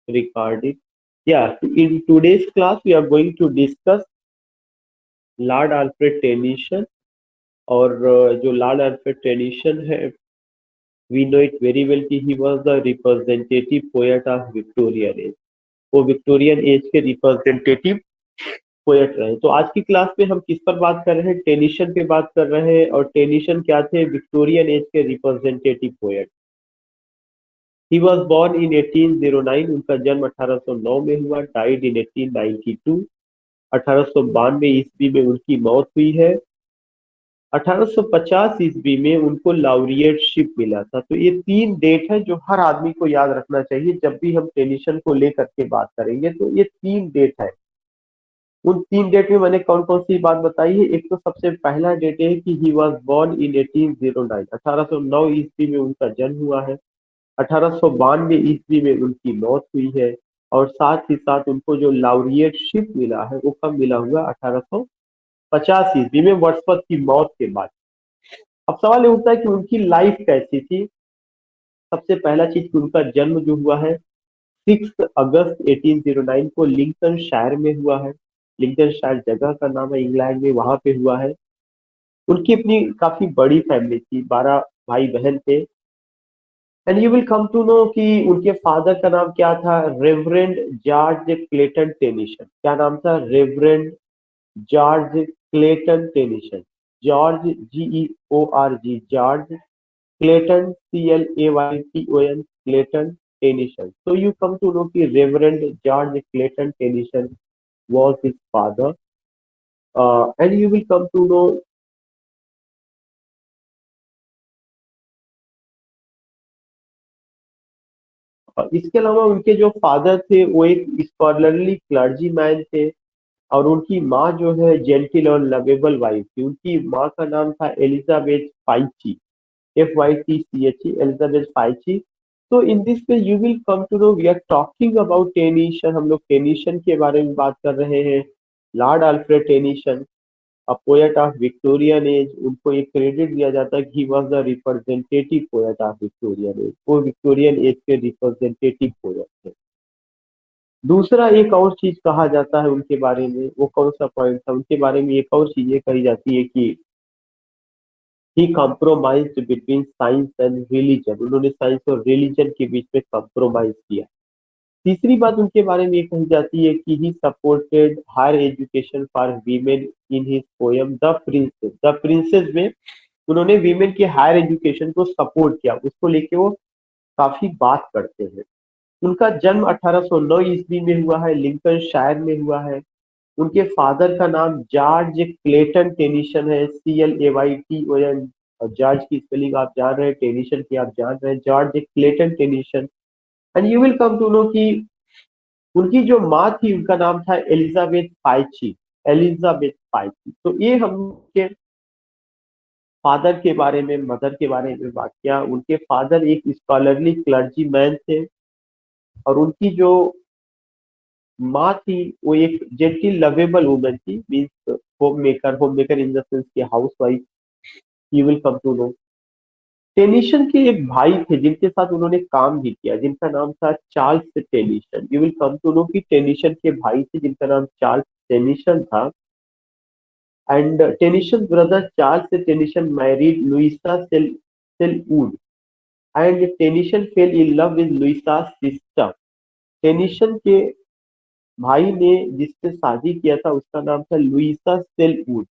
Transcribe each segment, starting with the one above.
recording. Yeah, in today's class we are going to discuss Lord Alfred Tennyson और जो Lord Alfred Tennyson है we know it very well कि he was the representative poet of Victorian age. वो Victorian age के representative poet रहे। तो आज की क्लास में हम किस पर बात कर रहे हैं? टेनिसन पे बात कर रहे हैं। और टेनिसन क्या थे? विक्टोरियन एज के representative poet. He was born in 1809। उनका जन्म 1809 में हुआ। Died in 1892। 1892 ईस्वी में उनकी मौत हुई है। 1850 ईस्वी में उनको लाउरियटशिप मिला था। तो ये 3 डेट है जो हर आदमी को याद रखना चाहिए जब भी हम टेनिसन को लेकर के बात करेंगे। तो ये 3 डेट है। उन 3 डेट में मैंने कौन कौन सी बात बताई है? एक तो सबसे पहला डेट है कि ही वॉज बॉर्न इन 1809। 1809 ईस्वी में उनका जन्म हुआ है। 1892 ईस्वी में उनकी मौत हुई है। और साथ ही साथ उनको जो लाउरियटशिप मिला है वो कब मिला हुआ? 1850 ईस्वी में, वर्ड्सवर्थ की मौत के बाद। अब सवाल ये उठता है कि उनकी लाइफ कैसी थी। सबसे पहला चीज कि उनका जन्म जो हुआ है 6 अगस्त 1809 को लिंकन शायर में हुआ है। लिंकन शायर जगह का नाम है, इंग्लैंड में, वहां पे हुआ है। उनकी अपनी काफी बड़ी फैमिली थी, 12 भाई बहन थे। And you will come to know कि उनके फादर का नाम क्या था? Reverend George Clayton Tennyson. क्या नाम था? Reverend George Clayton Tennyson. George, GEORG, George Clayton, CLAYTON, Clayton Tennyson. So you come to know कि Reverend George Clayton Tennyson was his father, and you will come to know इसके अलावा उनके जो father थे वो एक स्कॉलरली क्लर्जी मैन थे। और उनकी माँ जो है जेंटिल और लवेबल वाइफ थी। उनकी माँ का नाम था Elizabeth Fytch, FYTCH, Elizabeth Fytch. तो in this way you will come to know we are talking about Tennyson. हम लोग टेनिसन के बारे में बात कर रहे हैं। Lord Alfred Tennyson, a poet of Victorian as. उनको एक क्रेडिट दिया जाता है कि he was the representative poet of Victorian age. वो विक्टोरियन एज के रिप्रेजेंटेटिव पोएट थे। दूसरा एक और चीज कहा जाता है उनके बारे में, वो कौन सा पॉइंट था? उनके बारे में एक और चीज ये कही जाती है कि he compromised between science and religion. उन्होंने साइंस और रिलीजन के बीच में कॉम्प्रोमाइज किया। तीसरी बात उनके बारे में ये कही जाती है कि he supported higher education for women in his poem the princess. The princess में उन्होंने वीमेन के हायर एजुकेशन को सपोर्ट किया, उसको लेके वो काफी बात करते हैं। उनका जन्म 1809 ईस्वी में हुआ है, लिंकन शायर में हुआ है। उनके फादर का नाम जॉर्ज क्लेटन टेनिसन है, CLAYTON। और जॉर्ज की स्पेलिंग आप जान रहे हैं, टेनिसन की आप जान रहे हैं, George Clayton Tennyson. And you will come to know कि उनकी जो माँ थी उनका नाम था एलिजाबेथ पाइची। एलिजाबेथ पाइची। तो ये हम उनके फादर के बारे में, मदर के बारे में बात किया। उनके फादर एक स्कॉलरली क्लर्जी मैन थे। और उनकी जो माँ थी वो एक जेंटल लवेबल वुमन थी, means home maker in the sense की house wife. You will come to know Tennyson के एक भाई थे जिनके साथ उन्होंने काम भी किया, जिनका नाम था Charles Tennyson. You will come to know कि टेनिसन के भाई थे जिनका नाम चार्ल्स टेनिसन था। And Tennyson brother Charles Tennyson married Louisa Sellwood. And Tennyson fell in love with Louisa sister. Tennyson के भाई ने जिससे शादी किया था उसका नाम था लुइसा सेलवुड।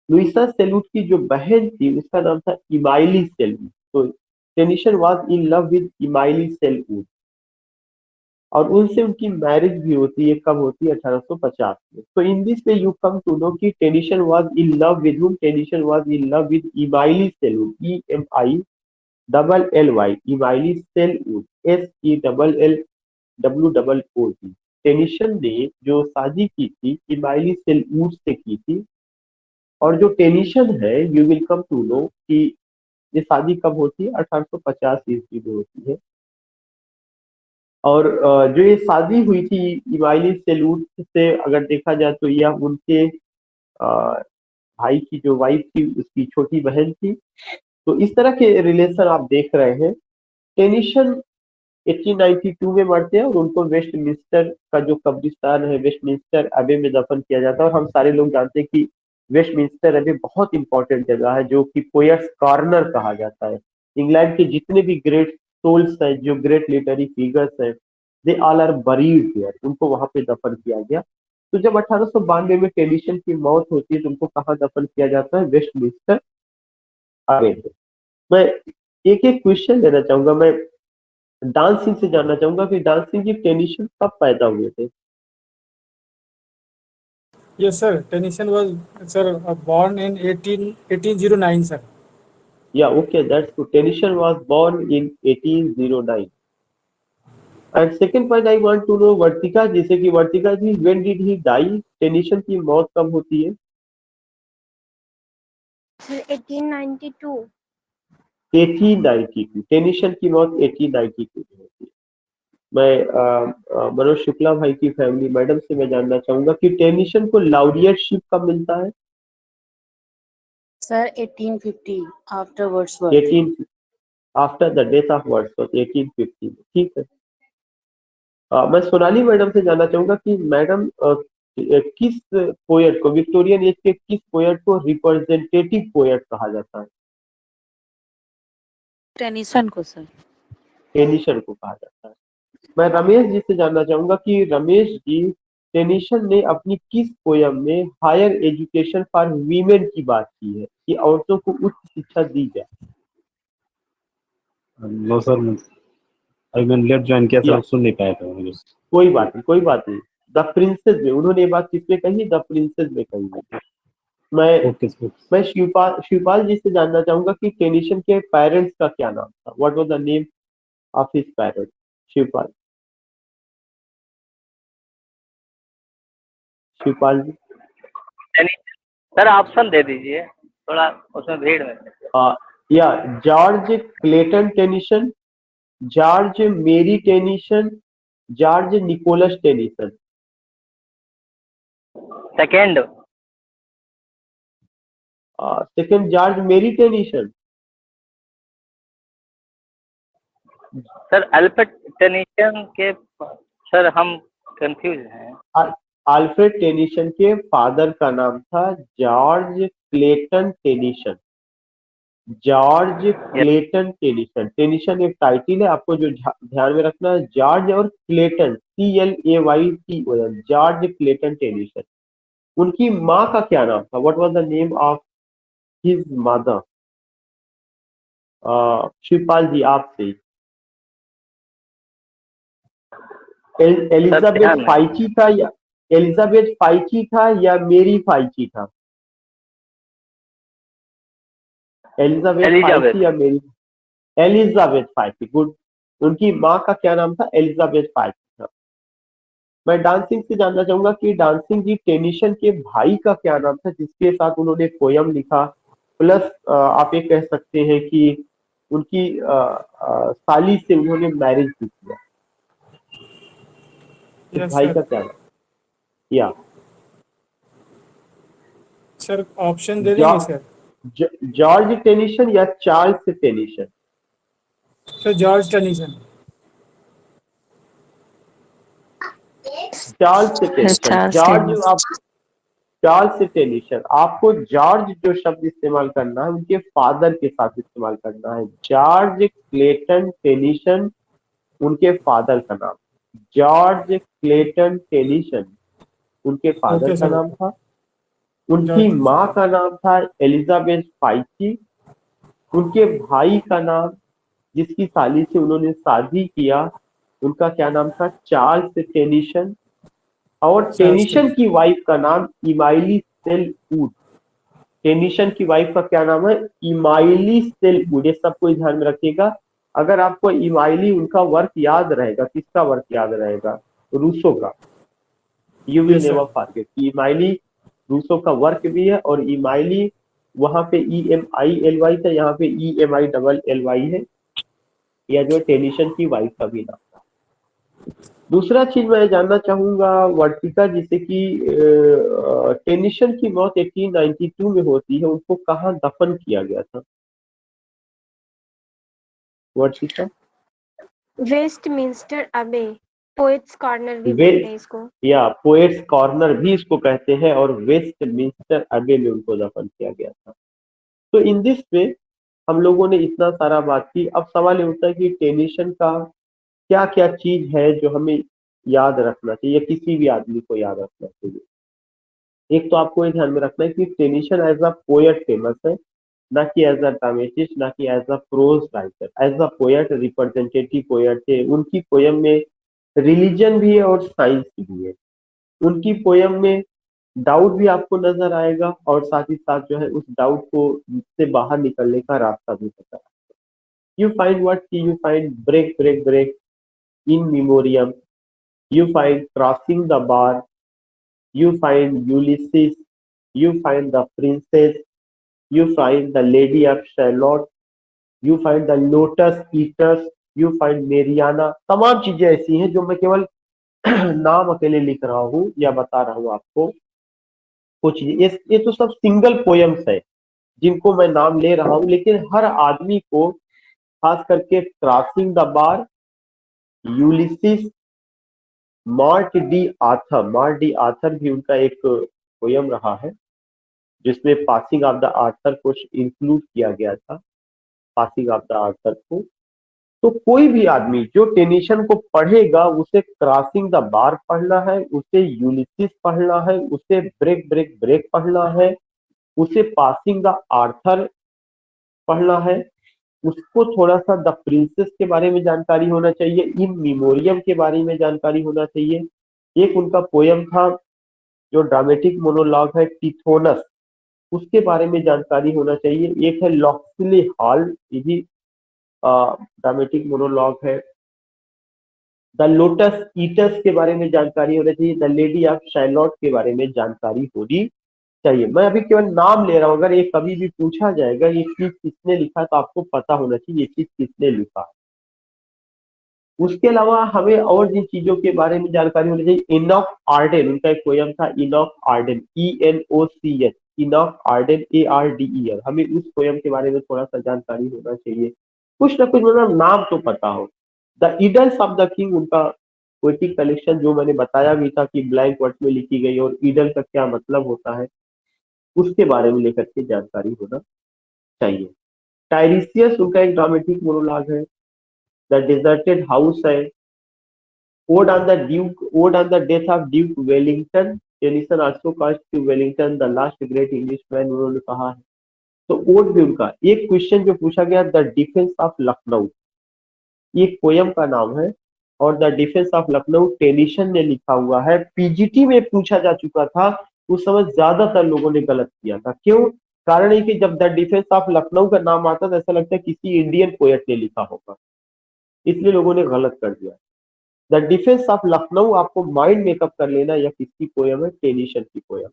लुइसा सेलवुड की जो बहन थी उसका नाम था इमाइली सेलवुड। तो Tennyson was in love with Emily Sellwood. और उनसे उनकी मैरिज भी होती है। कब होती है? 1850 में। तो in this way you come to know कि Tennyson was in love with whom? Tennyson was in love with Emily Sellwood, EMILLY, Emily Sellwood, SELLWOOD। Tennyson ने जो शादी की थी इमाइली सेलवुड से की थी। और जो टेनिसन है you will come to know कि ये शादी कब होती है? 1850 ईस्वी में होती है। और जो ये शादी हुई थी इमाइली सेलूट से, अगर देखा जाए तो यह उनके भाई की जो वाइफ थी उसकी छोटी बहन थी। तो इस तरह के रिलेशन आप देख रहे हैं। टेनिसन 1892 में मरते हैं और उनको वेस्टमिंस्टर का जो कब्रिस्तान है, वेस्टमिंस्टर अबे में दफन किया जाता है। और हम सारे लोग जानते हैं कि वेस्टमिंस्टर अबे बहुत इंपॉर्टेंट जगह है, जो कि पोयट्स कॉर्नर कहा जाता है। इंग्लैंड के जितने भी ग्रेट सोल्स हैं, जो ग्रेट लिटरेरी फिगर्स हैं, they all are buried there, उनको वहां पे दफन किया गया। तो जब 1892 में टेलीशन की मौत होती है तो उनको कहाँ दफन किया जाता है? वेस्टमिंस्टर अबे में। मैं एक एक क्वेश्चन लेना चाहूंगा। मैं डांस सिंह से जानना चाहूंगा कि डांस सिंह जी टेनिशन कब पैदा हुए थे? Yes, sir. Tennyson was, sir, born in 1809, sir. या okay, that's good. Tennyson was born in 1809। And second point I want to know Vartika ji से कि Vartika ji, when did he die? Tennyson की मौत कब होती है? Sir, 1892. 1892। टेनिशन की मौत 1892 में होती है। मैं मनोज शुक्ला भाई की फैमिली मैडम से मैं जानना चाहूंगा कि टेनिशन को लाउरियटशिप कब मिलता है? Sir, 1850 after Wordsworth. 18 after the death of Wordsworth, 1850 में। ठीक है। मैं सोनाली मैडम से जानना चाहूंगा कि मैडम किस पोएट को, विक्टोरियन एज के किस पोएट को रिप्रेजेंटेटिव पोएट कहा जाता है? टेनिसन को, सर। टेनिशन को कहा जाता है। मैं रमेश जी से जानना चाहूंगा कि रमेश जी, टेनिशन ने अपनी किस पोयम में हायर एजुकेशन फॉर वीमेन की बात की है, कि औरतों को उच्च शिक्षा दी जाए? नो सर, अभी मैंने लेट ज्वाइन किया या सर, सुन नहीं पाया था मुझे। कोई बात नहीं, कोई बात नहीं। द प्रिंसेस में उन्होंने ये बात किसमें कही? द प्रिंसेस में कही है। मैं ओके सर। मैं शिवपाल जी से जानना चाहूंगा कि टेनिशन के पेरेंट्स का क्या नाम था? What was the name of his parents? Shivpal, Shivpal ji. Sir option दे दीजिए, थोड़ा उसमें भीड़ में। या George Clayton Tennyson, George Mary Tennyson, George Nicholas Tennyson. Second. Second George Mary Tennyson. Sir Alfred Tennyson के, सर हम कंफ्यूज हैं। अल्फ्रेड टेनिसन के फादर का नाम था George Clayton Tennyson. George Clayton Tennyson. Tennyson एक टाइटिल है, आपको जो ध्यान में रखना है, जॉर्ज और Clayton, CLAYTON, George Clayton Tennyson. उनकी माँ का क्या नाम था? What was the name of his mother? Shivpal ji आपसे। एलिजाबेथ फाइची था या एलिजाबेथ फाइची था या मेरी फाइची था? एलिजाबेथ फाइची या मेरी? Elizabeth Fytche, good. उनकी माँ का क्या नाम था? एलिजाबेथ फाइची था। मैं डांसिंग से जानना चाहूंगा कि डांसिंग जी, टेनिसन के भाई का क्या नाम था जिसके साथ उन्होंने पोयम लिखा, प्लस आप ये कह सकते हैं कि उनकी साली से उन्होंने मैरिज भी किया? Yes, भाई sir. का क्या नाम? या सर ऑप्शन दे देंगे सर? जॉर्ज टेनिसन या Charles Tennyson? Sir George Tennyson. Charles Tennyson. Charles Tennyson. आपको जॉर्ज जो शब्द इस्तेमाल करना है उनके फादर के साथ इस्तेमाल करना है। जॉर्ज क्लेटन टेनिसन उनके फादर का नाम। जॉर्ज क्लेटन टेनिसन उनके फादर ओके का सर। नाम था। उनकी जॉर्ज। माँ का नाम था एलिजाबेथ फाइची। उनके भाई का नाम, जिसकी साली से उन्होंने शादी किया, उनका क्या नाम था? Charles Tennyson. और टेनिसन की वाइफ का नाम इमाइली सेलवुड। टेनिसन की वाइफ का क्या नाम है? इमाइली सेलवुड। ये सब कोई ध्यान में रखिएगा। अगर आपको इमाइली उनका वर्क याद रहेगा, किसका वर्क याद रहेगा? रूसो का। You will Yes, sir. Never forget. Emily Rousseau का वर्क भी है, और इमाइली वहां पे EMILY था, यहाँ पे EMILLY है। या जो टेनिसन की वाइफ का भी नाम था। दूसरा चीज मैं जानना चाहूंगा वर्तिका जिसे कि टेनिसन की मौत 1892 में होती है, उनको कहाँ दफन किया गया था? वर्तिका। वेस्टमिंस्टर अबे, पोएट्स कॉर्नर भी वे बोलते हैं इसको। या पोएट्स कॉर्नर भी इसको कहते हैं, और वेस्टमिंस्टर अबे में उनको दफन किया गया था। तो इन दिस वे हम लोगों ने इतना सारा बात की। अब सवाल ये उठता है कि टेनिसन का क्या क्या चीज है जो हमें याद रखना चाहिए, या किसी भी आदमी को याद रखना चाहिए। एक तो आपको ये ध्यान में रखना है कि Tennyson as a poet famous है, ना कि एज अ ड्रामेटिस्ट, ना कि as a prose writer. As a poet, representative poet थे। उनकी पोयम में रिलीजन भी है और साइंस भी है। उनकी पोयम में डाउट भी आपको नजर आएगा, और साथ ही साथ जो है उस डाउट को से बाहर निकलने का रास्ता भी पता है। You find what, you find break break break In Memoriam, you find crossing the bar, you find Ulysses, you find the princess, you find the lady of Shalott, you find the lotus eaters, you find Mariana। तमाम चीजें ऐसी हैं जो मैं केवल नाम अकेले लिख रहा हूँ या बता रहा हूँ आपको। कुछ ये तो सब सिंगल पोयम्स है जिनको मैं नाम ले रहा हूँ, लेकिन हर आदमी को, खास करके crossing the bar, Ulysses, mart D Arthur भी उनका एक पोयम रहा है जिसमें पासिंग ऑफ द आर्थर को इंक्लूड किया गया था, पासिंग ऑफ द आर्थर को। तो कोई भी आदमी जो टेनिसन को पढ़ेगा उसे क्रॉसिंग द बार पढ़ना है, उसे यूलिसिस पढ़ना है, उसे ब्रेक ब्रेक ब्रेक पढ़ना है, उसे पासिंग द आर्थर पढ़ना है, उसको थोड़ा सा द प्रिंसेस के बारे में जानकारी होना चाहिए, इन मेमोरियम के बारे में जानकारी होना चाहिए। एक उनका पोयम था जो ड्रामेटिक मोनोलॉग है, टिथोनस, उसके बारे में जानकारी होना चाहिए। एक है लॉक्सली हॉल, ये भी ड्रामेटिक मोनोलॉग है। द लोटस ईटर्स के बारे में जानकारी होना चाहिए। द लेडी ऑफ शार्लोट के बारे में जानकारी होनी चाहिए। मैं अभी केवल नाम ले रहा हूँ, अगर ये कभी भी पूछा जाएगा ये चीज किसने लिखा, तो आपको पता होना चाहिए ये चीज किसने लिखा। उसके अलावा हमें और जिन चीजों के बारे में जानकारी होनी चाहिए, इनॉक आर्डेन, उनका एक पोयम था Enoch Arden, ENOCH, Enoch Arden ARDEN, हमें उस पोयम के बारे में थोड़ा सा जानकारी होना चाहिए। कुछ ना कुछ मतलब नाम तो पता हो। द इडल्स ऑफ द किंग, उनका पोएटिक कलेक्शन जो मैंने बताया भी था कि ब्लैंक वर्ड्स में लिखी गई, और इडल का क्या मतलब होता है उसके बारे में लेकर के जानकारी होना चाहिए। टाइरिसियस उनका एक ड्रामेटिक मोनोलॉग है। द डिजर्टेड हाउस है। Odd on the Duke, odd on the death of Duke Wellington, Tennyson also called Duke Wellington the last great English man, उन्होंने कहा है। तो ओड भी उनका। एक क्वेश्चन जो पूछा गया, द डिफेंस ऑफ लखनऊ, ये पोयम का नाम है, और the defence of Lucknow Tennyson ने लिखा हुआ है। पीजीटी में पूछा जा चुका था, उस समय ज्यादातर लोगों ने गलत किया था। क्यों? कारण है कि जब द डिफेंस ऑफ लखनऊ का नाम आता था ऐसा लगता है किसी इंडियन पोएट ने लिखा होगा, इसलिए लोगों ने गलत कर दिया। द डिफेंस ऑफ लखनऊ आपको माइंड मेकअप कर लेना, या किसकी पोयम है, टेनिसन की पोयम।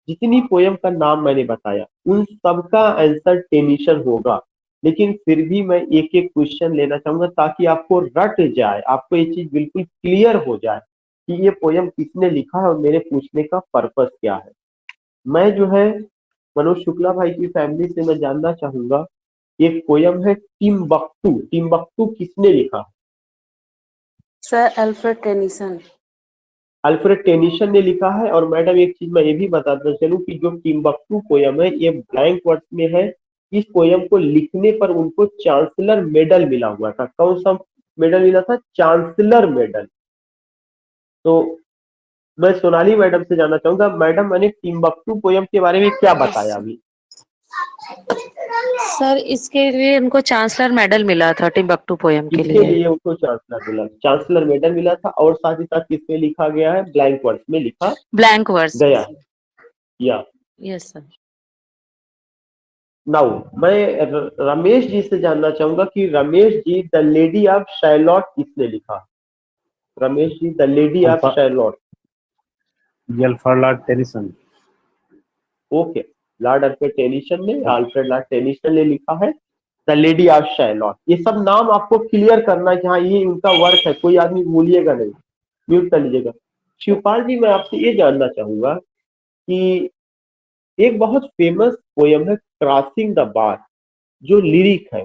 जितनी पोयम का नाम मैंने बताया उन सबका आंसर टेनिसन होगा, लेकिन फिर भी मैं एक एक क्वेश्चन लेना चाहूंगा ताकि आपको रट जाए, आपको ये चीज बिल्कुल क्लियर हो जाए कि ये पोयम किसने लिखा है और मेरे पूछने का पर्पस क्या है। मैं जो है मनोज शुक्ला भाई की फैमिली से मैं जानना चाहूंगा, एक पोयम है टिम्बक्टू, टिम्बक्टू किसने लिखा? Sir Alfred Tennyson. Alfred Tennyson ने लिखा है। और मैडम एक चीज मैं ये भी बताता चलूं कि जो टिम्बक्टू पोयम है ये ब्लैंक वर्ड्स में है। इस पोयम को लिखने पर उनको चांसलर मेडल मिला हुआ था। कौन सा मेडल मिला था? Chancellor medal. तो मैं सोनाली मैडम से जानना चाहूंगा, मैडम मैंने टिम्बक्टू पोयम के बारे में क्या बताया अभी? सर इसके लिए उनको चांसलर मेडल मिला था टिम्बक्टू पोयम के इसके लिए। लिए उनको चांसलर मेडल मिला था, और साथ ही साथ किसमें लिखा गया है? ब्लैंक वर्ड्स में लिखा ब्लैंक वर्स। गया है। या यस सर। नाउ मैं रमेश जी से जानना चाहूंगा कि Ramesh ji the lady of Shalott किसने लिखा? Ramesh ji the lady of Shalott. Alfred Tennyson. Okay, Lord Alfred Tennyson ने, अल्फ्रेड लॉर्ड टेनिसन ने लिखा है द लेडी ऑफ शार्लोट। ये सब नाम आपको क्लियर करना है कि हाँ ये उनका वर्क है, कोई आदमी भूलिएगा नहीं, म्यूट कर लीजिएगा। शिवपाल जी मैं आपसे ये जानना चाहूंगा कि एक बहुत फेमस पोयम है क्रॉसिंग द बार, जो लिरिक है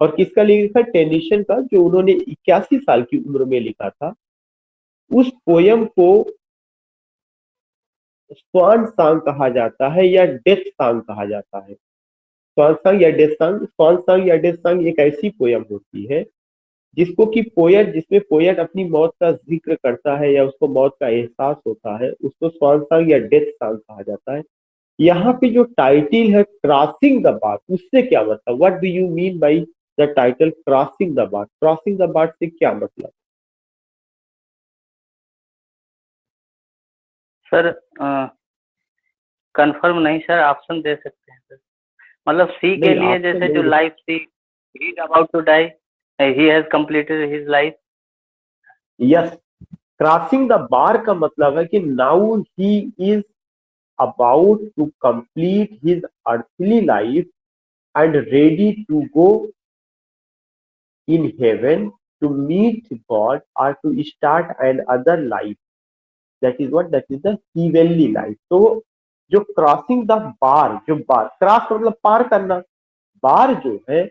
और किसका लिखा? टेनिसन का, जो उन्होंने 81 साल की उम्र में लिखा था। उस पोयम को स्वान सॉन्ग कहा जाता है या डेथ सॉन्ग कहा जाता है। स्वान सॉन्ग या डेथ सॉन्ग, स्वान सॉन्ग या डेथ सॉन्ग एक ऐसी पोयम होती है जिसमें पोएट अपनी मौत का जिक्र करता है या उसको मौत का एहसास होता है, उसको स्वान सॉन्ग या डेथ सॉन्ग कहा जाता है। यहाँ पे जो टाइटल है क्रॉसिंग द बार, उससे क्या मतलब? What do you mean by the title crossing the bar? Crossing the बार से क्या मतलब? सर कंफर्म नहीं सर, ऑप्शन दे सकते हैं सर। मतलब सी के नहीं, लिए ऑप्शन जैसे जो नहीं। Life see, he is about to die, he has completed his life. Yes, crossing the bar का मतलब है कि now he is about to complete his earthly life and ready to go in heaven to meet God or to start another life. That is what? That is the heavenly life. तो जो crossing the बार, जो बार cross मतलब पार करना, बार जो है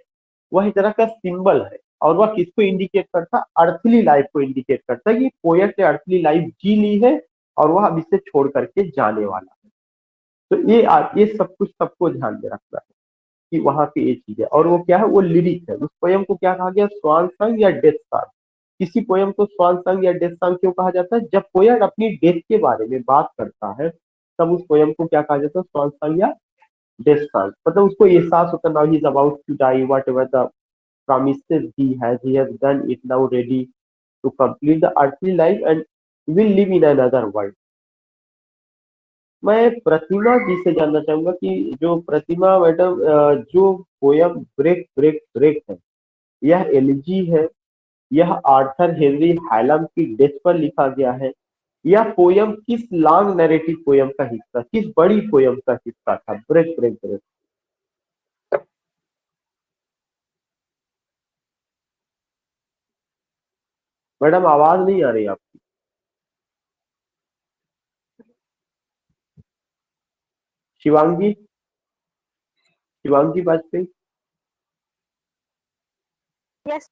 वह एक तरह का सिंबल है और वह किसको इंडिकेट करता? अर्थली लाइफ को इंडिकेट करता है कि पोएट ने अर्थली लाइफ जी ली है और वह अब इसे छोड़ करके जाने वाला है। तो ये सब कुछ सबको ध्यान में रखना है कि वहां पे ये चीज है। और वो क्या है? वो लिरिक है। उस पोयम को क्या कहा गया? स्वान सॉन्ग या डेथ सॉन्ग। किसी पोयम को स्वान सॉन्ग या डेथ सॉन्ग क्यों कहा जाता है? जब पोएट अपनी डेथ के बारे में बात करता है तब उस पोयम को क्या कहा जाता है? स्वान सॉन्ग या डेथ सॉन्ग। मतलब उसको एहसास होता है, now he is about to die, whatever the promises he has done it, now ready to complete the earthly life and will live in another world. मैं प्रतिमा जी से जानना चाहूंगा कि जो प्रतिमा मैडम, जो पोयम ब्रेक ब्रेक ब्रेक है, यह elegy है, यह आर्थर हेनरी हैलम की डेथ पर लिखा गया है, यह पोयम किस लॉन्ग नैरेटिव पोयम का हिस्सा, किस बड़ी पोयम का हिस्सा था? Break break break. मैडम आवाज नहीं आ रही आपकी। Shivangi, Shivangi Vajpayee. Yes.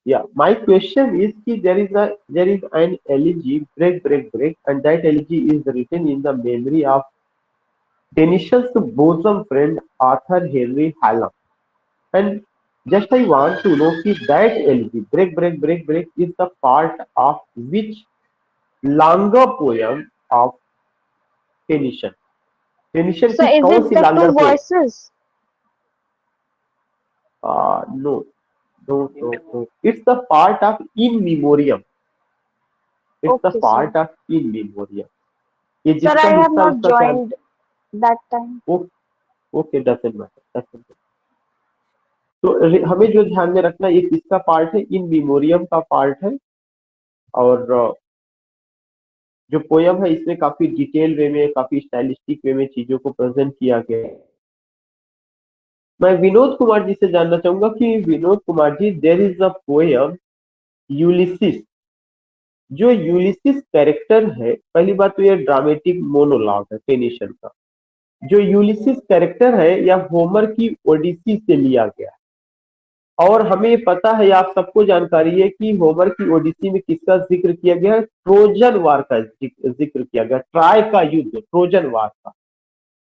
Yeah, my question is कि there is an elegy break break break and that elegy is written in the memory of Tennyson's bosom friend Arthur Henry Hallam, and just I want to know कि that elegy break break break break is the part of which longer poem of Tennyson? Tennyson So की is कौन it C the longer two poem? voices? No, no, no, no. It's the part of in memoriam. It's the Okay, part sir. of in memoriam. ये Sir, जिसका I have हिस्सा not उसका क्या? joined that time. Okay, doesn't matter. तो हमें जो ध्यान में रखना, ये किसका पार्ट है? इन मेमोरियम का पार्ट है। और जो पोयम है इसमें काफी डिटेल वे में, काफी स्टाइलिस्टिक वे में चीजों को प्रेजेंट किया गया है। मैं विनोद कुमार जी से जानना चाहूंगा कि Vinod Kumar ji, there is a poem Ulysses. जो यूलिसिस कैरेक्टर है, पहली बात तो ये ड्रामेटिक मोनोलॉग है टेनिसन का। जो यूलिसिस कैरेक्टर है यह होमर की ओडिसी से लिया गया है। और हमें पता है, आप सबको जानकारी है कि होमर की ओडिसी में किसका जिक्र किया गया है? ट्रोजन वार का जिक्र किया गया, ट्राय का युद्ध, ट्रोजन वार का।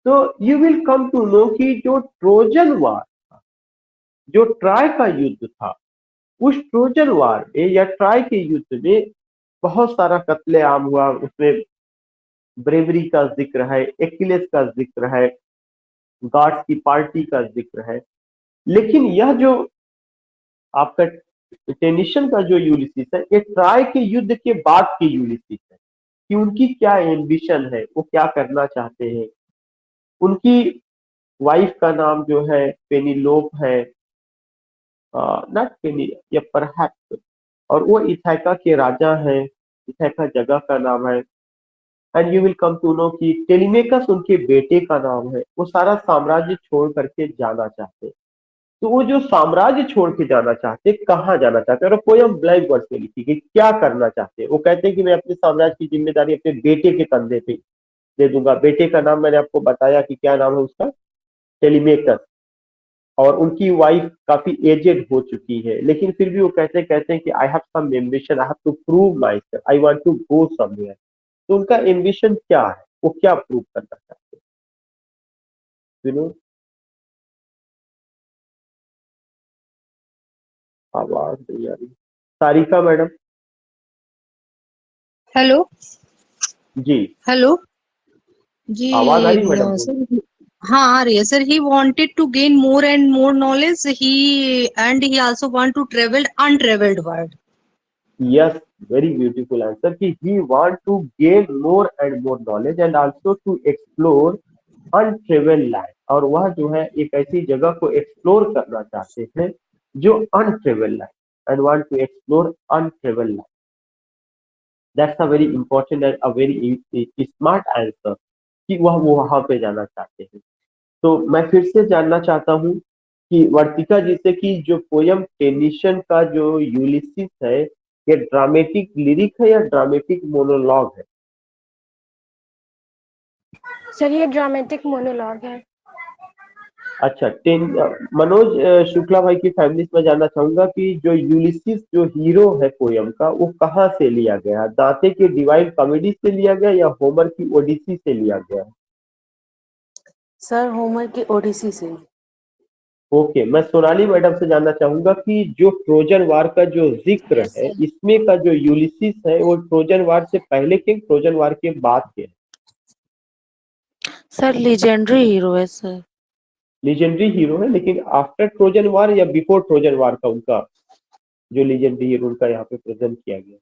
तो you will come to know कि जो ट्रोजन वार था, जो ट्राय का युद्ध था, उस ट्रोजन वार में या ट्राय के युद्ध में बहुत सारा कत्लेआम हुआ। उसमें ब्रेवरी का जिक्र है, एक्किलेस का जिक्र है, गार्ड्स की पार्टी का जिक्र है। लेकिन यह जो आपका टेनिसन का जो यूलिसिस है, ये ट्राय के युद्ध के बाद की यूलिसिस है कि उनकी क्या एम्बिशन है, वो क्या करना चाहते हैं। उनकी वाइफ का नाम जो है पेनिलोप है, नॉट पेनी या परहैप्स, और वो इथाका के राजा हैं। इथाका जगह का नाम है। And you will come to know कि टेलीमेकस उनके बेटे का नाम है। वो सारा साम्राज्य छोड़ करके जाना चाहते हैं। तो वो जो साम्राज्य छोड़ के जाना चाहते, कहाँ जाना चाहते हैं, और पोयम ब्लैक वर्ड में लिखी कि क्या करना चाहते हैं। वो कहते हैं कि मैं अपने साम्राज्य की जिम्मेदारी अपने बेटे के कंधे पे दे दूंगा। बेटे का नाम मैंने आपको बताया कि क्या नाम है उसका? टेलीमेकस। और उनकी वाइफ काफी एजेड हो चुकी है, लेकिन फिर भी वो कहते हैं कि I have some ambition, I have to prove myself, I want to go somewhere. तो उनका एम्बिशन क्या है, वो क्या प्रूव करना चाहते हैं? विनोद, आवाज नहीं आ रही। सारिका मैडम। हेलो जी, हेलो जी। आवाज आ रही मैडम? सर, हाँ आ रही है sir. He wanted to gain more and more knowledge he also want to travel untravelled world. Yes, very beautiful answer कि he want to gain more and more knowledge and also to explore untravelled land. और वह जो है एक ऐसी जगह को explore करना चाहते हैं जो untravelled land, and want to explore untravelled land. That's a very important and a very smart answer कि वह वो वहां पे जाना चाहते हैं। तो मैं फिर से जानना चाहता हूँ कि वर्तिका जी से कि जो पोयम टेनिसन का जो यूलिसिस है, ये ड्रामेटिक लिरिक है या ड्रामेटिक मोनोलॉग है? सर ये ड्रामेटिक मोनोलॉग है। अच्छा, मनोज शुक्ला भाई की फैमिली से मैं जानना चाहूंगा कि जो यूलिसिस जो हीरो है पोयम का, वो कहाँ से लिया गया? दांते की डिवाइन कॉमेडी से लिया गया या होमर की ओडिसी से लिया गया? सर होमर की ओडिसी से। ओके, मैं सोनाली मैडम से जानना चाहूंगा कि जो ट्रोजन वार का जो जिक्र है, इसमें का जो यूलिसिस है वो ट्रोजन वार से पहले के ट्रोजन वार के बाद के? सर लेजेंडरी हीरो है सर। लीजेंडरी हीरो है, लेकिन आफ्टर ट्रोजन वार या बिफोर ट्रोजन वार का उनका जो लीजेंडरी हीरो उनका यहाँ पे प्रेजेंट किया गया?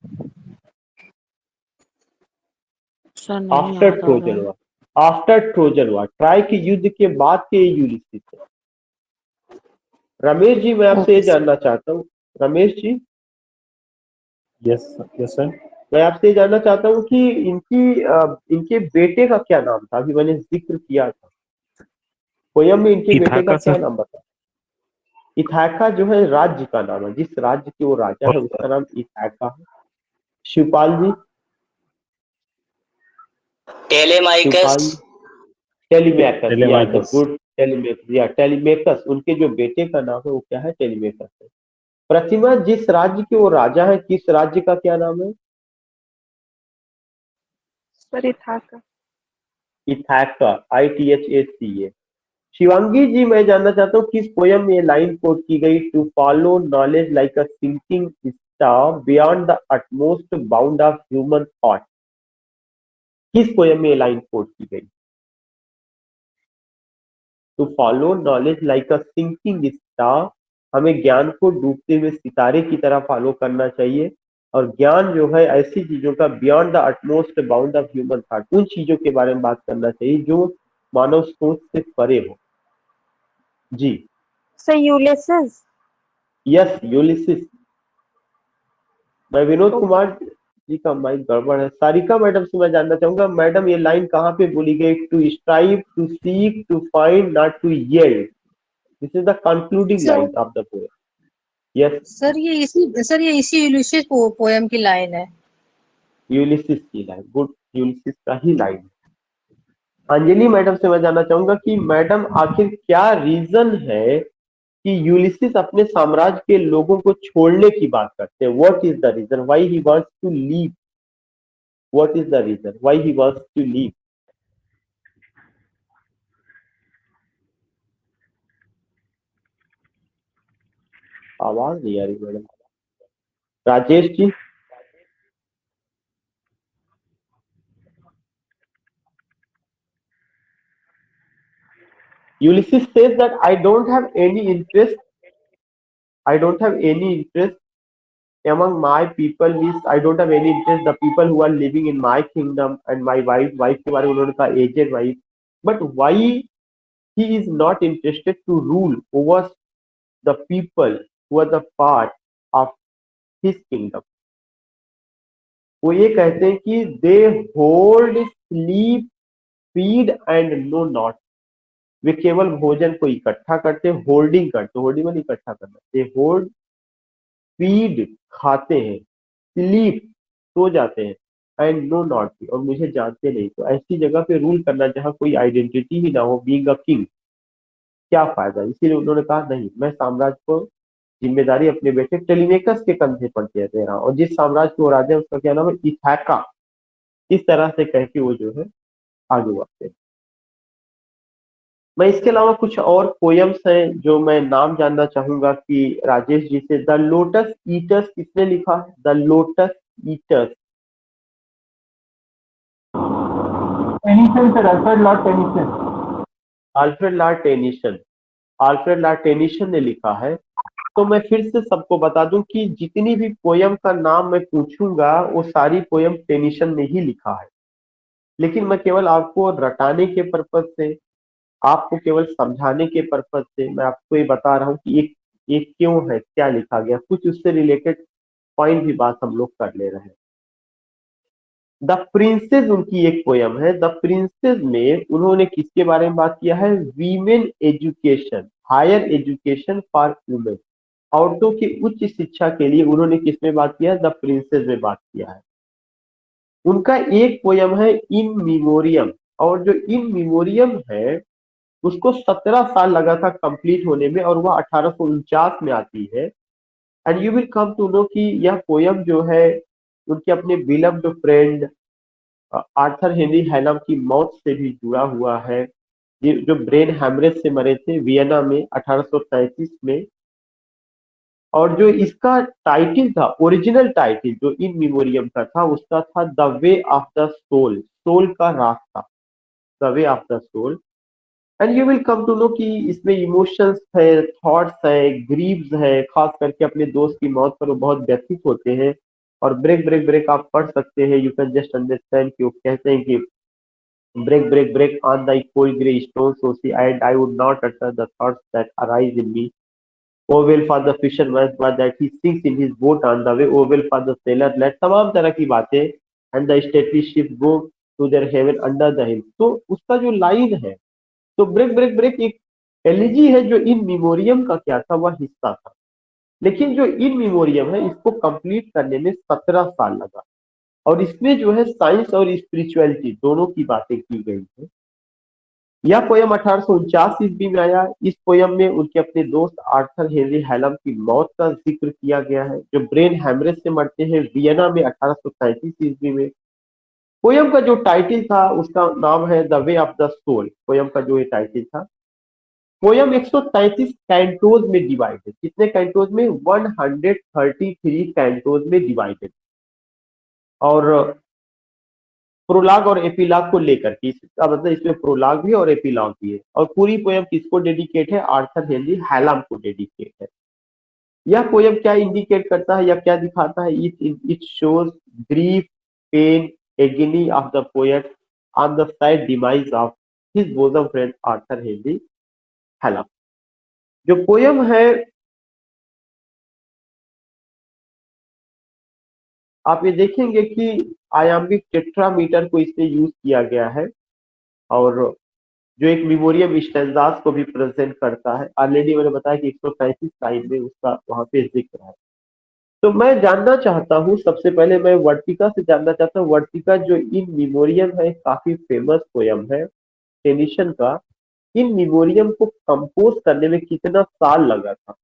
सर नहीं आफ्टर याद आ रहा ट्रोजन है। वार, आफ्टर ट्रोजन वार, ट्राय के युद्ध के बाद के यूलिसिस है। रमेश जी, मैं आपसे ये ओके सर। जानना चाहता हूँ, Ramesh ji Yes, yes, sir. मैं आपसे ये जानना चाहता हूँ कि इनके बेटे का क्या नाम था? अभी मैंने जिक्र किया था पोयम में, इनके बेटे का इथाका क्या सर। नाम बता? इथाका जो है राज्य का नाम है, जिस राज्य के वो राजा है उसका नाम इथाका है। शिवपाल जी, टेलेमाइकस। शिवपाल, टेलीमैकस, या द टेलेमाइकस। गुड टेलीमैकस, या टेलीमैकस, उनके जो बेटे का नाम है वो क्या है? टेलीमैकस है। प्रतिमा, जिस राज्य के वो राजा है, किस राज्य का क्या नाम है? Sir Ithaca. Ithaca, ITHACA। Shivangi ji, मैं जानना चाहता हूँ किस पोयम में ये लाइन कोट की गई? To follow knowledge like a sinking star beyond the utmost bound of human thought. किस पोयम में ये लाइन कोट की गई? To follow knowledge like a sinking star, हमें ज्ञान को डूबते हुए सितारे की तरह फॉलो करना चाहिए। और ज्ञान जो है ऐसी चीजों का, beyond the utmost bound of human thought, उन चीजों के बारे में बात करना चाहिए जो मानव सोच से परे हो। जी, सर यूलिसिस। Yes, Ulysses. मैं विनोद ओके। कुमार जी का माइक गड़बड़ है। सारिका मैडम से मैं जानना चाहूंगा, मैडम ये लाइन कहाँ पे बोली गई? To strive, to seek, to find, not to yield, this is the concluding sir line of the poem. Yes, sir ये इसी यूलिसिस पोयम की लाइन है। यूलिसिस की लाइन, गुड, यूलिसिस का ही लाइन है। अंजलि मैडम से मैं जानना चाहूंगा कि मैडम आखिर क्या रीजन है कि यूलिसिस अपने साम्राज्य के लोगों को छोड़ने की बात करते हैं? What is the reason why he wants to leave? What is the reason why he wants to leave? आवाज नहीं आ रही madam. Rajesh ji, Ulysses says that I don't have any interest. I don't have any interest among my people. Means I don't have any interest the people who are living in my kingdom and my wife. Wife के बारे में उन्होंने कहा aged wife. But why he is not interested to rule over the people who are the part of his kingdom? वो ये कहते हैं कि they hold, sleep, feed and know not. वे केवल भोजन को इकट्ठा करते, होल्डिंग करते, होल्डिंग में इकट्ठा करना, दे होल्ड, फीड खाते हैं, स्लीप सो जाते हैं, एंड नो नॉट मी, और मुझे जानते नहीं। तो ऐसी जगह पे रूल करना जहाँ कोई आइडेंटिटी ही ना हो, बीइंग अ किंग, क्या फायदा, इसीलिए उन्होंने कहा नहीं, मैं साम्राज्य को जिम्मेदारी अपने बेटे टेलीमेकस के कंधे पर दे रहा हूँ, और जिस साम्राज्य को राजा है उसका क्या नाम है, इथाका। इस तरह से कह के वो जो है आगे बढ़ते हैं। मैं इसके अलावा कुछ और पोयम्स हैं जो मैं नाम जानना चाहूंगा कि राजेश जी से। द लोटस ईटर्स किसने लिखा है? The lotus eaters. Tennyson sir, Alfred Lord Tennyson. Alfred Lord Tennyson. Alfred Lord Tennyson ने लिखा है। तो मैं फिर से सबको बता दूं कि जितनी भी पोयम का नाम मैं पूछूंगा वो सारी पोयम टेनिसन ने ही लिखा है, लेकिन मैं केवल आपको रटाने के पर्पज से, आपको केवल समझाने के पर्पज से मैं आपको ये बता रहा हूँ कि एक क्यों है, क्या लिखा गया, कुछ उससे रिलेटेड पॉइंट भी बात हम लोग कर ले रहे हैं। द प्रिंसेस उनकी एक पोयम है। द प्रिंसेस में उन्होंने किसके बारे में बात किया है? Women education, higher education for women, औरतों की उच्च शिक्षा के लिए उन्होंने किसमें बात किया है? द प्रिंसेस में बात किया है। उनका एक पोयम है इन मेमोरियम, और जो इन मेमोरियम है उसको 17 साल लगा था कंप्लीट होने में, और वह 1849 में आती है। And you will come to know कि यह पोयम जो है उनके अपने beloved friend Arthur Henry Hallam की मौत से भी जुड़ा हुआ है। ये जो ब्रेन हैमरेज से मरे थे वियना में 1833 में। और जो इसका टाइटल था, ओरिजिनल टाइटल जो इन मेमोरियम का था, उसका था the way of the soul, soul का रास्ता, the way of the soul. And you will come to know कि इसमें इमोशंस है, थॉट्स है, ग्रीव्स है, खास करके अपने दोस्त की मौत पर वो बहुत व्यथित होते हैं। और ब्रेक ब्रेक ब्रेक आप पढ़ सकते हैं, यू कैन जस्ट अंडरस्टैंड कि वो कहते हैं कि break break break on the cold grey stone so sea and I would not utter the thoughts that arise in me. O well for the fisherman but that he sinks in his boat on the way, O well for the sailor lad, तमाम तरह की बातें। And the stately ship go to their haven under the hill. तो उसका जो line है, तो break break break एक एलिजी है जो इन मेमोरियम का क्या था, वह हिस्सा था। लेकिन जो इन मेमोरियम है इसको कंप्लीट करने में 17 साल लगा, और इसमें जो है साइंस और स्पिरिचुअलिटी दोनों की बातें की गई है। यह पोयम 1849 ईस्वी में आया। इस पोयम में उनके अपने दोस्त आर्थर हेनरी हैलम की मौत का जिक्र किया गया है, जो ब्रेन हैमरेज से मरते हैं वियना में 1833 ईस्वी में। पोयम का जो टाइटल था उसका नाम है the way of the soul. Poem का जो ये टाइटल था, पोयम 133 कैंटोज में डिवाइडेड। कितने कैंटोज में? 133 कैंटोज में डिवाइडेड। और प्रोलॉग और एपिलॉग को लेकर के, इसका मतलब इसमें प्रोलॉग भी और एपिलॉग भी है। और पूरी पोयम किसको डेडिकेट है? आर्थर हेनरी हैलम को डेडिकेट है। यह पोयम क्या इंडिकेट करता है या क्या दिखाता है? It shows grief, pain, agony of the poet on the sad demise of his bosom friend Arthur Henry Hallam. जो पोयम है आप ये देखेंगे कि आयाम्बिक टेट्रामीटर को इसमें यूज किया गया है, और जो एक मेमोरियम स्टैंजास को भी प्रेजेंट करता है। ऑलरेडी मैंने बताया कि 135 लाइन में उसका वहां पे जिक्र है। तो मैं जानना चाहता हूँ, सबसे पहले मैं वर्तिका से जानना चाहता हूँ, वर्तिका जो इन मेमोरियम है काफी फेमस पोयम है टेनिसन का, इन मेमोरियम को कंपोज करने में कितना साल लगा था?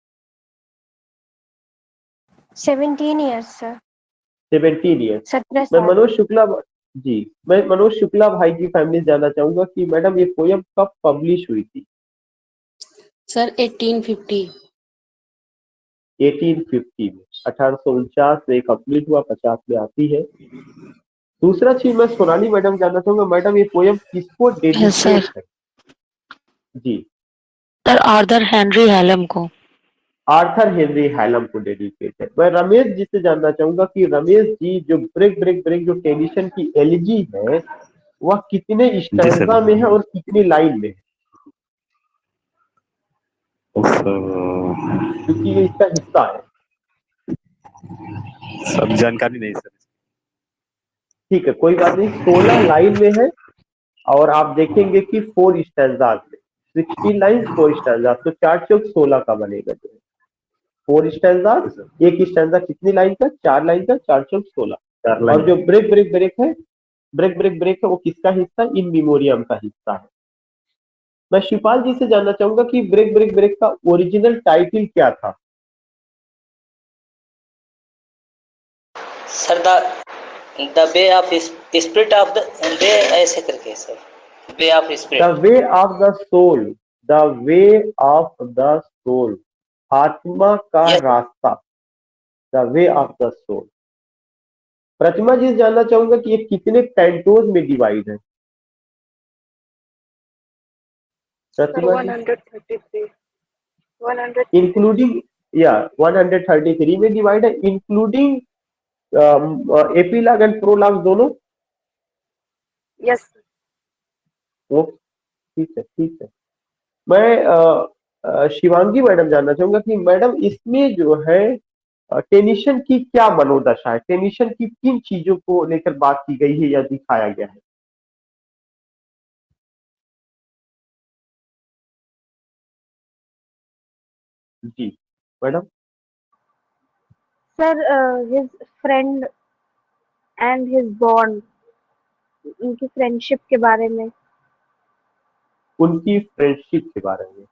17 years सर। 17 ईयर्स। 17 मैं साल। मनोज शुक्ला जी, मैं मनोज शुक्ला भाई की फैमिली से जानना चाहूंगा कि मैडम ये पोयम कब पब्लिश हुई थी? सर 1850। 1850 में, 1849 में कंप्लीट हुआ, 50 में आती है। दूसरा चीज मैं सोनाली मैडम जानना चाहूंगा, मैडम ये पोयम किसको डेडिकेट है? जी, सर आर्थर हेनरी हैलम को। आर्थर हेनरी हैलम को डेडिकेट है। मैं रमेश जी से जानना चाहूंगा कि रमेश जी जो ब्रेक ब्रेक ब्रेक जो टेनिसन की एलिजी है वह कितने स्टैंजा में है और कितनी लाइन में है? क्योंकि ये इसका हिस्सा है। सब जानकारी नहीं सर। ठीक है, कोई बात नहीं। 16 लाइन में है, और आप देखेंगे कि 4 स्टैंजाज में, 16 लाइन 4 स्टैंजाज, तो 4 चौक 16 का बनेगा जो है 4 स्टैंजाज। एक स्टैंजा कितनी लाइन का? 4 लाइन का, 4 चौक 16। और जो ब्रेक ब्रेक ब्रेक है, ब्रेक ब्रेक ब्रेक है वो किसका हिस्सा? इन मेमोरियम का हिस्सा है। मैं शिवपाल जी से जानना चाहूंगा कि ब्रेक ब्रेक ब्रेक का ओरिजिनल टाइटल क्या था? Sir the way of spirit of the way, ऐसे करके sir, way of the spirit. Way of the soul, the way of the soul, आत्मा का यस रास्ता, the way of the soul. Pratima ji से जानना चाहूंगा कि ये कितने कैंटोज में डिवाइड है? Sir, प्रतिमा जी, 133. 133. इंक्लूडिंग, या 133 में डिवाइड है, इंक्लूडिंग एपीलॉग एंड प्रोलॉग दोनों? Yes, sir. वो ठीक है, ठीक है। मैं शिवांगी मैडम जानना चाहूंगा कि मैडम इसमें जो है टेनिशन की क्या मनोदशा है, टेनिशन की किन चीजों को लेकर बात की गई है या दिखाया गया है? जी madam. Sir, his friend and his bond, उनकी फ्रेंडशिप के बारे में। उनकी फ्रेंडशिप के बारे में।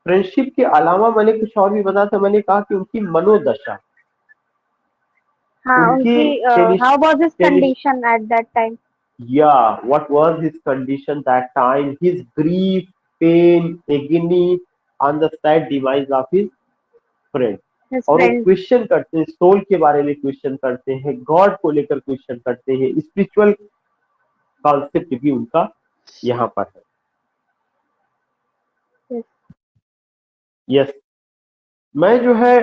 फ्रेंडशिप के अलावा मैंने कुछ और भी बताया था, मैंने कहा कि उनकी मनोदशा, हाँ, उनकी उनकी how was his tennis, condition at that time? yeah, what was his condition that time, his grief, pain, agony on the sad demise of his friend। His और वो friend। क्वेश्चन करते हैं, सोल के बारे में क्वेश्चन करते हैं, God को लेकर क्वेश्चन करते हैं, स्पिरिचुअल कॉन्सेप्ट भी उनका यहाँ पर है। Yes। यस। मैं जो है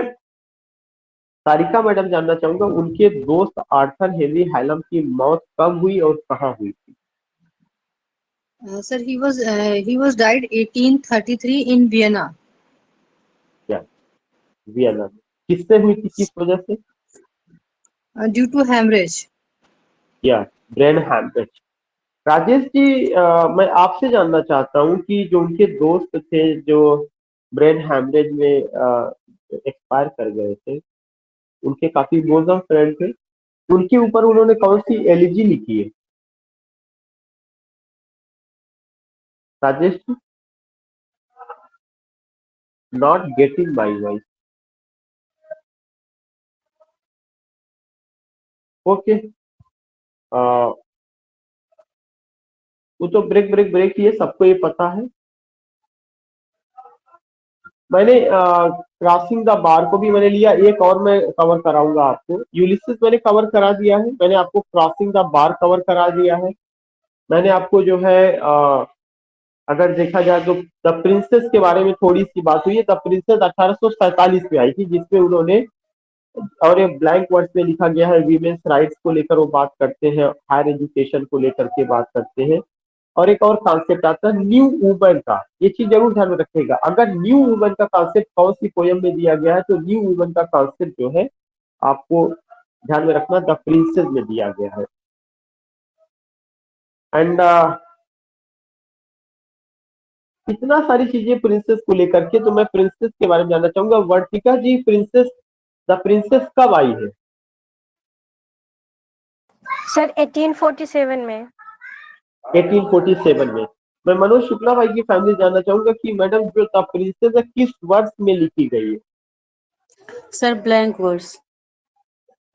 सारिका मैडम जानना चाहूंगा, उनके दोस्त आर्थर हेनरी हैलम की मौत कब हुई और कहाँ हुई थी? Sir, he was died 1833 in Vienna. क्या वियना में? किससे हुई थी, किस वजह से? Due to hemorrhage. या ब्रेन हैमरेज। राजेश जी, मैं आपसे जानना चाहता हूँ कि जो उनके दोस्त थे जो ब्रेन हैमरेज में एक्सपायर कर गए थे, उनके काफी बोजम फ्रेंड थे, उनके ऊपर उन्होंने कौन सी एलिजी लिखी है? Rajesh ji, not getting my voice. Okay, वो तो ब्रेक ब्रेक ब्रेक ही है, सबको ये पता है। मैंने क्रॉसिंग द बार को भी मैंने लिया, एक और मैं कवर कराऊंगा आपको। यूलिसिस मैंने कवर करा दिया है, मैंने आपको क्रॉसिंग द बार कवर करा दिया है, मैंने आपको जो है अगर देखा जाए तो द प्रिंसेस के बारे में थोड़ी सी बात हुई है। द प्रिंसेस 1847 में आई थी, जिसमें उन्होंने, और एक ब्लैंक वर्ड्स में लिखा गया है, वीमेन्स राइट्स को लेकर वो बात करते हैं, हायर एजुकेशन को लेकर के बात करते हैं। और एक और कॉन्सेप्ट आता है न्यू वुमन का, ये चीज जरूर ध्यान में रखिएगा। अगर न्यू वुमन का कॉन्सेप्ट कौन सी पोयम में दिया गया है, तो न्यू वुमन का कॉन्सेप्ट जो है आपको ध्यान में रखना, द प्रिंसेस में दिया गया है। एंड इतना सारी चीजें प्रिंसेस को लेकर के, तो मैं प्रिंसेस के बारे में जानना चाहूंगा। वर्तिका जी, प्रिंसेस, द प्रिंसेस कब आई है? सर 1847 में। 1847 में। मैं मनोज शुक्ला भाई की फैमिली जानना चाहूंगा कि मैडम जो द प्रिंसेस है किस वर्ष में लिखी गई है? Sir, blank words.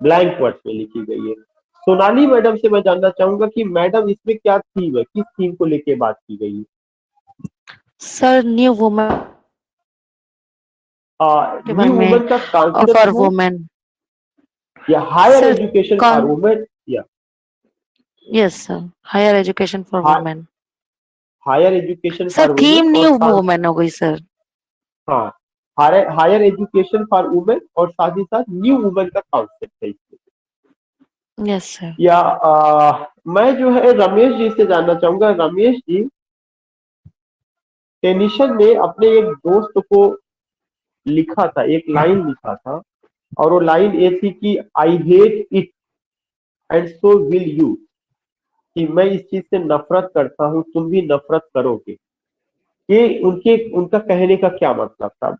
ब्लैंक वर्ष में लिखी गई है। सोनाली मैडम से मैं जानना चाहूंगा कि मैडम इसमें क्या थीम है, किस थीम को लेके बात की गई है? सर न्यू वुमन के बारे न्यू में वुमन का फॉर कॉन्सेप्ट वुमेन। या higher sir education for women, या yes sir, higher education for women. Higher education sir for theme women, new और वुमेन हो गई सर। हाँ, हायर एजुकेशन फॉर वुमेन, और साथ ही साथ न्यू वुमेन का कॉन्सेप्ट है इसमें। Yes sir. या मैं जो है रमेश जी से जानना चाहूंगा। रमेश जी, टेनिशन ने अपने एक दोस्त को लिखा था, एक लाइन लिखा था, और वो लाइन ये थी कि I hate it and so will you, कि मैं इस चीज से नफरत करता हूँ, तुम भी नफरत करोगे। ये उनका कहने का क्या मतलब था?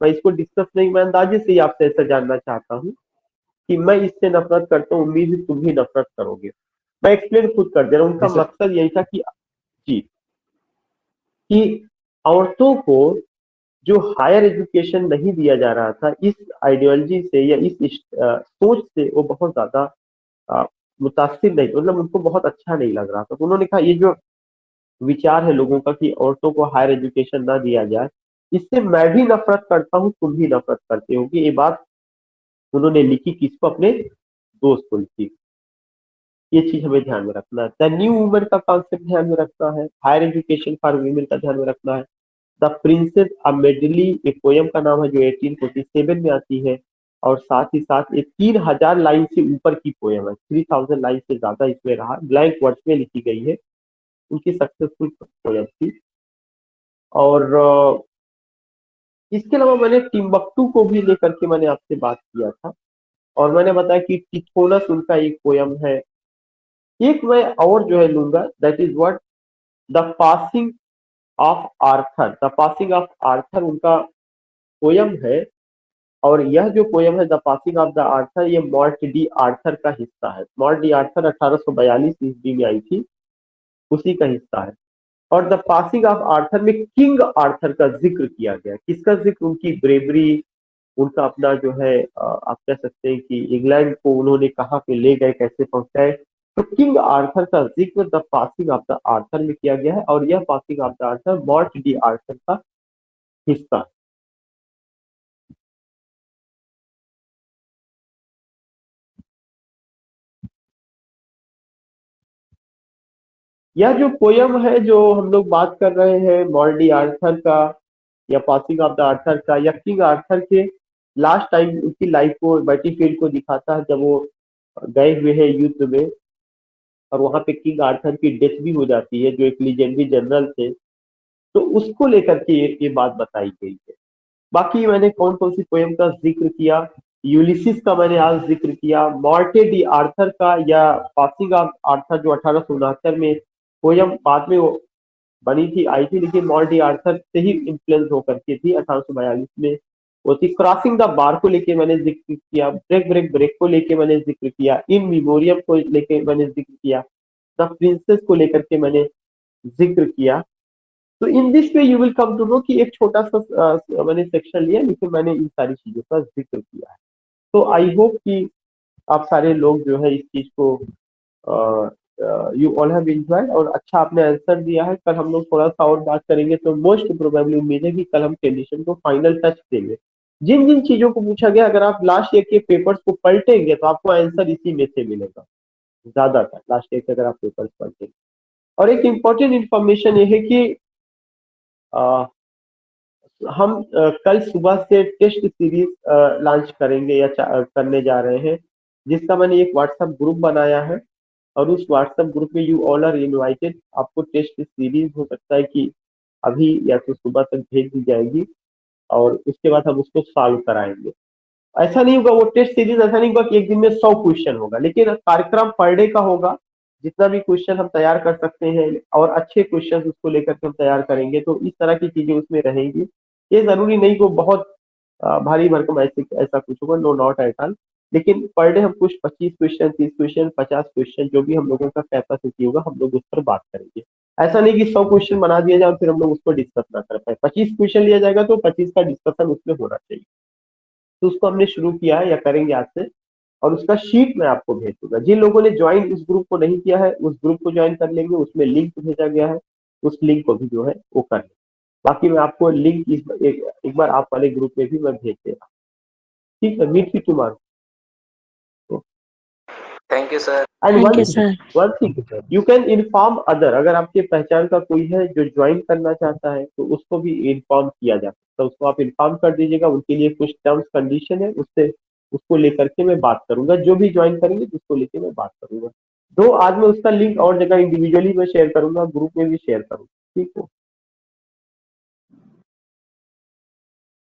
मैं इसको डिस्कस नहीं, मैं अंदाजे से ही आपसे ऐसा जानना चाहता हूँ कि मैं इससे नफरत करता हूँ, उम्मीद है तुम भी नफरत करोगे। मैं एक्सप्लेन खुद कर दे रहा हूँ। उनका जी सर। मकसद यही था कि जी, कि औरतों को जो हायर एजुकेशन नहीं दिया जा रहा था, इस आइडियोलॉजी से या इस सोच से वो बहुत ज्यादा मुतासिर नहीं, मतलब उनको बहुत अच्छा नहीं लग रहा था। तो उन्होंने कहा ये जो विचार है लोगों का कि औरतों को हायर एजुकेशन ना दिया जाए, इससे मैं भी नफरत करता हूँ, तुम भी नफरत करते हो। कि ये बात उन्होंने लिखी, किसको? अपने दोस्त को लिखी। ये चीज हमें ध्यान में रखना है। द न्यू वुमेन का कॉन्सेप्ट ध्यान में रखना है, हायर एजुकेशन फॉर वीमेन का ध्यान में रखना है। द प्रिंसेस अ मेडली एक पोयम का नाम है जो 1847 में आती है, और साथ ही साथ ये 3000 लाइन से ऊपर की पोयम है, 3000 लाइन से ज्यादा इसमें रहा, ब्लैंक वर्ड्स में लिखी गई है, उनकी सक्सेसफुल पोयम थी। और इसके अलावा मैंने टिम्बक्टू को भी लेकर के मैंने आपसे बात किया था, और मैंने बताया कि टिथोनस उनका एक पोयम है। एक मैं और जो है लूंगा, that is what, the passing of Arthur. The passing of Arthur उनका पोयम है, और यह जो पोयम है the passing of the Arthur, ये मॉर्ट डी आर्थर का हिस्सा है। मॉर्ट डी आर्थर 1842 ईस्वी में आई थी, उसी का हिस्सा है। और द पासिंग ऑफ आर्थर में किंग आर्थर का जिक्र किया गया। किसका जिक्र? उनकी ब्रेवरी, उनका अपना जो है आप कह सकते हैं कि इंग्लैंड को उन्होंने कहाँ पे ले गए, कैसे पहुंचाए। तो किंग आर्थर का जिक्र the passing of the Arthur में किया गया है, और यह passing of the Arthur Morte d' Arthur का हिस्सा है। यह जो पोयम है जो हम लोग बात कर रहे हैं मॉर्ट डी आर्थर का, या पासिंग ऑफ द आर्थर का, या किंग आर्थर के लास्ट टाइम उनकी लाइफ को, बैटलफील्ड को दिखाता है, जब वो गए हुए हैं युद्ध में, और वहां पे किंग आर्थर की डेथ भी हो जाती है, जो एक लीजेंडरी जनरल थे। तो उसको लेकर के ये बात बताई गई है। बाकी मैंने कौन कौन सी पोयम का जिक्र किया, यूलिसिस का मैंने आज जिक्र किया, मॉर्टे डी आर्थर का या पासिंग ऑफ आर्थर जो 1869 में पोयम बाद में वो बनी थी, आई थी, लेकिन मॉर्ट डी आर्थर से ही इन्फ्लुएंस होकर के थी, 1842 में वो थी। क्रॉसिंग द बार को लेके मैंने जिक्र किया, ब्रेक ब्रेक ब्रेक को लेके मैंने जिक्र किया, इन मेमोरियम को लेके मैंने जिक्र किया, द प्रिंसेस को लेकर के मैंने जिक्र किया। तो in this way you will come to know कि एक छोटा सा मैंने सेक्शन लिया, लेकिन मैंने इन सारी चीजों का जिक्र किया है। तो आई होप कि आप सारे लोग जो है इस चीज को यू ऑल हैव एंजॉयड, और अच्छा आपने आंसर दिया है। कल हम लोग थोड़ा सा और बात करेंगे, तो मोस्ट प्रोबेबली उम्मीद है कि कल हम कंडीशन को फाइनल टच देंगे। जिन जिन चीजों को पूछा गया, अगर आप लास्ट ईयर के पेपर्स को पलटेंगे तो आपको आंसर इसी में से मिलेगा ज्यादातर, लास्ट ईयर के अगर आप पेपर्स पलटेंगे। और एक इम्पोर्टेंट इंफॉर्मेशन ये है कि हम कल सुबह से टेस्ट सीरीज लॉन्च करेंगे या करने जा रहे हैं, जिसका मैंने एक व्हाट्सएप ग्रुप बनाया है, और उस व्हाट्सएप ग्रुप में यू ऑल आर इनवाइटेड। आपको टेस्ट सीरीज हो सकता है कि अभी या तो सुबह तक भेज दी जाएगी, और उसके बाद हम उसको सॉल्व कराएंगे। ऐसा नहीं होगा वो टेस्ट सीरीज, ऐसा नहीं होगा कि एक दिन में 100 क्वेश्चन होगा, लेकिन कार्यक्रम पर डे का होगा। जितना भी क्वेश्चन हम तैयार कर सकते हैं, और अच्छे क्वेश्चन उसको लेकर के हम तैयार करेंगे, तो इस तरह की चीजें उसमें रहेंगी। ये जरूरी नहीं कि बहुत भारी भरकम ऐसा कुछ होगा, नो नॉट एट ऑल। लेकिन पर डे हम कुछ 25 क्वेश्चन, 30 क्वेश्चन, 50 क्वेश्चन, जो भी हम लोगों का कैपेसिटी होगा, हम लोग उस पर बात करेंगे। ऐसा नहीं कि 100 क्वेश्चन बना दिया जाए और फिर हम लोग उसको डिस्कस ना कर पाए। 25 क्वेश्चन लिया जाएगा तो 25 का डिस्कशन उसमें होना चाहिए। तो उसको हमने शुरू किया है या करेंगे आज से, और उसका शीट मैं आपको भेज दूंगा। जिन लोगों ने ज्वाइन इस ग्रुप को नहीं किया है, उस ग्रुप को ज्वाइन कर लेंगे, उसमें लिंक भेजा गया है, उस लिंक को भी जो है वो कर लें। बाकी मैं आपको लिंक एक बार आप वाले ग्रुप में भी मैं भेज दे रहा हूँ। ठीक है, meet you tomorrow. Thank you sir. And thank you sir. One thing, you can inform other. अगर आपके पहचान का कोई है जो ज्वाइन करना चाहता है, तो उसको भी इन्फॉर्म किया जा सकता है। उसको आप इन्फॉर्म कर दीजिएगा, उनके लिए कुछ टर्म्स कंडीशन है, उससे उसको लेकर के मैं बात करूंगा। जो भी ज्वाइन करेंगे उसको लेकर मैं बात करूंगा। तो आज मैं उसका लिंक और जगह इंडिविजुअली मैं शेयर करूंगा, ग्रुप में भी शेयर करूंगा। ठीक है।